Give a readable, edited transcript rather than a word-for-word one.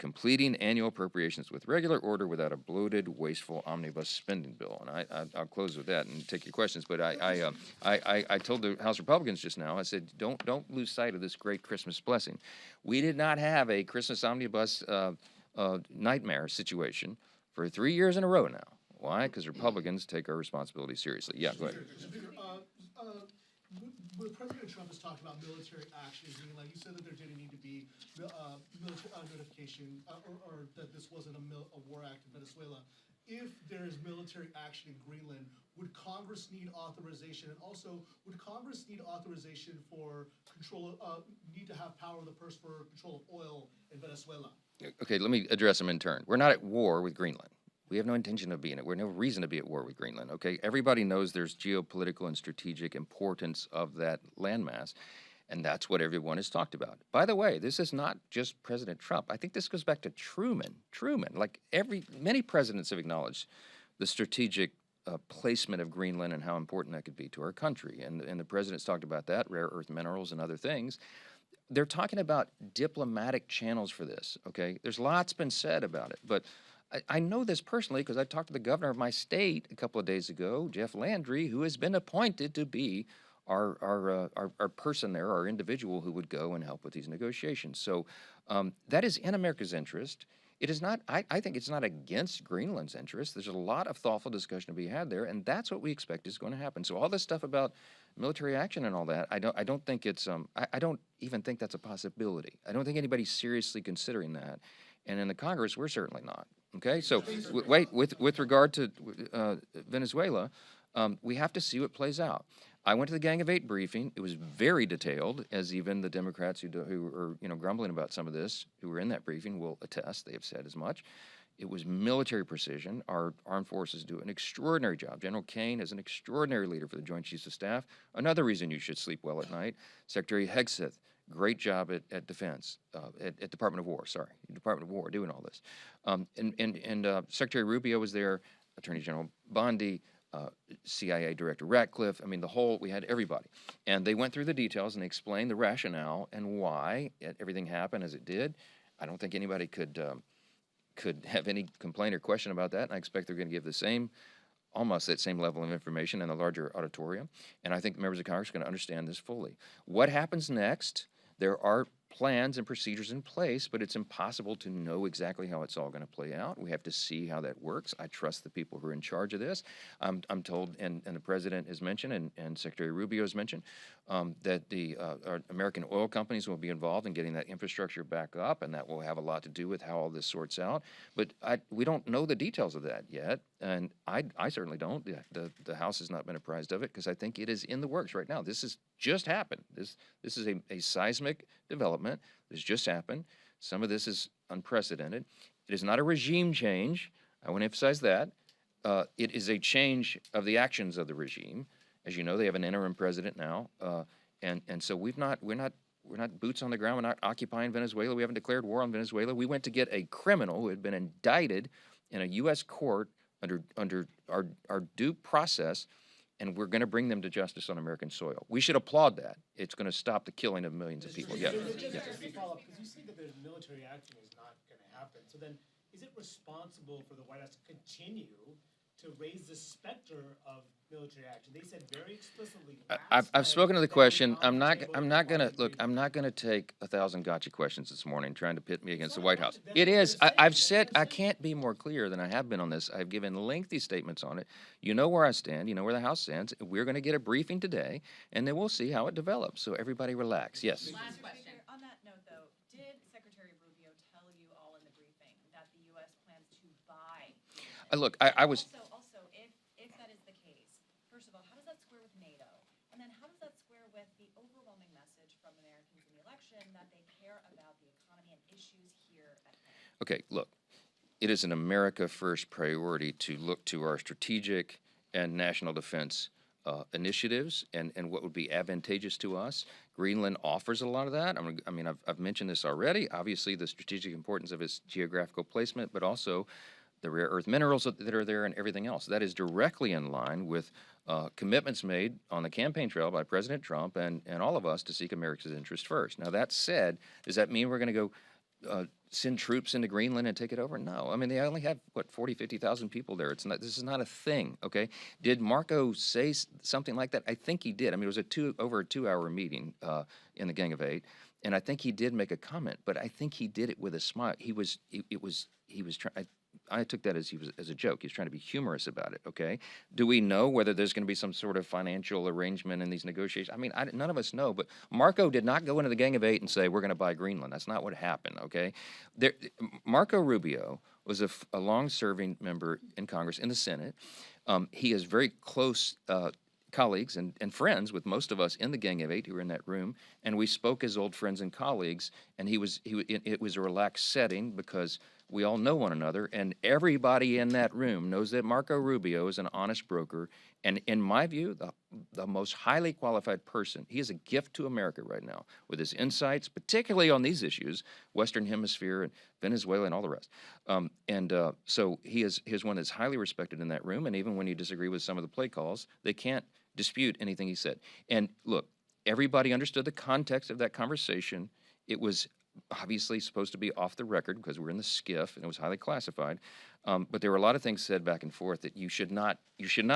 completing annual appropriations with regular order without a bloated, wasteful omnibus spending bill. And I'll close with that and take your questions. But I told the House Republicans just now, I said, don't lose sight of this great Christmas blessing. We did not have a Christmas omnibus nightmare situation for 3 years in a row now. Why? Because Republicans take our responsibility seriously. Yeah, go ahead. When President Trump has talked about military action in Greenland, you said that there didn't need to be military notification or that this wasn't a war act in Venezuela. If there is military action in Greenland, would Congress need authorization? And also, would Congress need authorization for control, need to have power of the purse for control of oil in Venezuela? Okay, let me address them in turn. We're not at war with Greenland. We have no intention of being it. We have no reason to be at war with Greenland, okay? Everybody knows there's geopolitical and strategic importance of that landmass, and that's what everyone has talked about. By the way, this is not just President Trump. I think this goes back to Truman. Like many presidents have acknowledged the strategic placement of Greenland and how important that could be to our country. And the president's talked about that, rare earth minerals and other things. They're talking about diplomatic channels for this, okay? There's lots been said about it, but I know this personally because I talked to the governor of my state a couple of days ago, Jeff Landry, who has been appointed to be our person there, our individual who would go and help with these negotiations. So that is in America's interest. It is not, I think it's not against Greenland's interest. There's a lot of thoughtful discussion to be had there, and that's what we expect is going to happen. So all this stuff about military action and all that, I don't think it's, I don't even think that's a possibility. I don't think anybody's seriously considering that. And in the Congress, we're certainly not. Okay, so wait, with regard to Venezuela, we have to see what plays out. I went to the Gang of Eight briefing. It was very detailed, as even the Democrats who are grumbling about some of this, who were in that briefing, will attest. They have said as much. It was military precision. Our armed forces do an extraordinary job. General Kane is an extraordinary leader for the Joint Chiefs of Staff. Another reason you should sleep well at night. Secretary Hegseth, great job at Defense, at Department of War, sorry, Department of War doing all this. Secretary Rubio was there, Attorney General Bondi, CIA Director Ratcliffe. I mean, we had everybody. And they went through the details and they explained the rationale and why everything happened as it did. I don't think anybody could have any complaint or question about that. And I expect they're going to give almost that same level of information in a larger auditorium. And I think members of Congress are going to understand this fully. What happens next? There are plans and procedures in place, but it's impossible to know exactly how it's all going to play out. We have to see how that works. I trust the people who are in charge of this. I'm told, and the President has mentioned, and Secretary Rubio has mentioned, that our American oil companies will be involved in getting that infrastructure back up, and that will have a lot to do with how all this sorts out. But we don't know the details of that yet, and I certainly don't. The House has not been apprised of it because I think it is in the works right now. This has just happened. This is a seismic development. This just happened. Some of this is unprecedented. It is not a regime change. I want to emphasize that. It is a change of the actions of the regime. As you know, they have an interim president now, and so we're not boots on the ground. We're not occupying Venezuela. We haven't declared war on Venezuela. We went to get a criminal who had been indicted in a U.S. court under our due process, and we're going to bring them to justice on American soil. We should applaud that. It's going to stop the killing of millions of people. Yeah. Just to follow up, because you say that the military action is not going to happen. So then, is it responsible for the White House to continue to raise the specter of military action? They said very explicitly. I've spoken to the question. I'm not going to take 1,000 gotcha questions this morning trying to pit me against the White House. It is. I've said I can't be more clear than I have been on this. I've given lengthy statements on it. You know where I stand. You know where the House stands. We're going to get a briefing today, and then we'll see how it develops. So everybody relax. Yes. Last question. On that note, though, did Secretary Rubio tell you all in the briefing that the U.S. plans to buy? Look, I was. Also, if that is the case, first of all, how does that square with NATO? And then how does that square with the overwhelming message from Americans in the election that they care about the economy and issues here at home? Okay, look, it is an America first priority to look to our strategic and national defense initiatives and what would be advantageous to us. Greenland offers a lot of that. I mean, I've mentioned this already. Obviously, the strategic importance of its geographical placement, but also the rare earth minerals that are there and everything else. That is directly in line with commitments made on the campaign trail by President Trump and all of us to seek America's interest first. Now, that said, does that mean we're going to go send troops into Greenland and take it over? No. I mean, they only have, what, 40, 50,000 people there. It's not, this is not a thing, okay? Did Marco say something like that? I think he did. I mean, it was over a 2-hour meeting in the Gang of Eight, and I think he did make a comment, but I think he did it with a smile. He was trying, I took that as a joke. He was trying to be humorous about it, okay? Do we know whether there's going to be some sort of financial arrangement in these negotiations? I mean, none of us know, but Marco did not go into the Gang of Eight and say, we're going to buy Greenland. That's not what happened, okay? Marco Rubio was a long-serving member in Congress, in the Senate. He is very close colleagues and friends with most of us in the Gang of Eight who were in that room, and we spoke as old friends and colleagues, and it was a relaxed setting because we all know one another, and everybody in that room knows that Marco Rubio is an honest broker, and in my view, the most highly qualified person. He is a gift to America right now with his insights, particularly on these issues, Western Hemisphere and Venezuela and all the rest. So he is one that's highly respected in that room, and even when you disagree with some of the play calls, they can't dispute anything he said. And look, everybody understood the context of that conversation. It was obviously supposed to be off the record because we're in the skiff and it was highly classified. But there were a lot of things said back and forth that you should not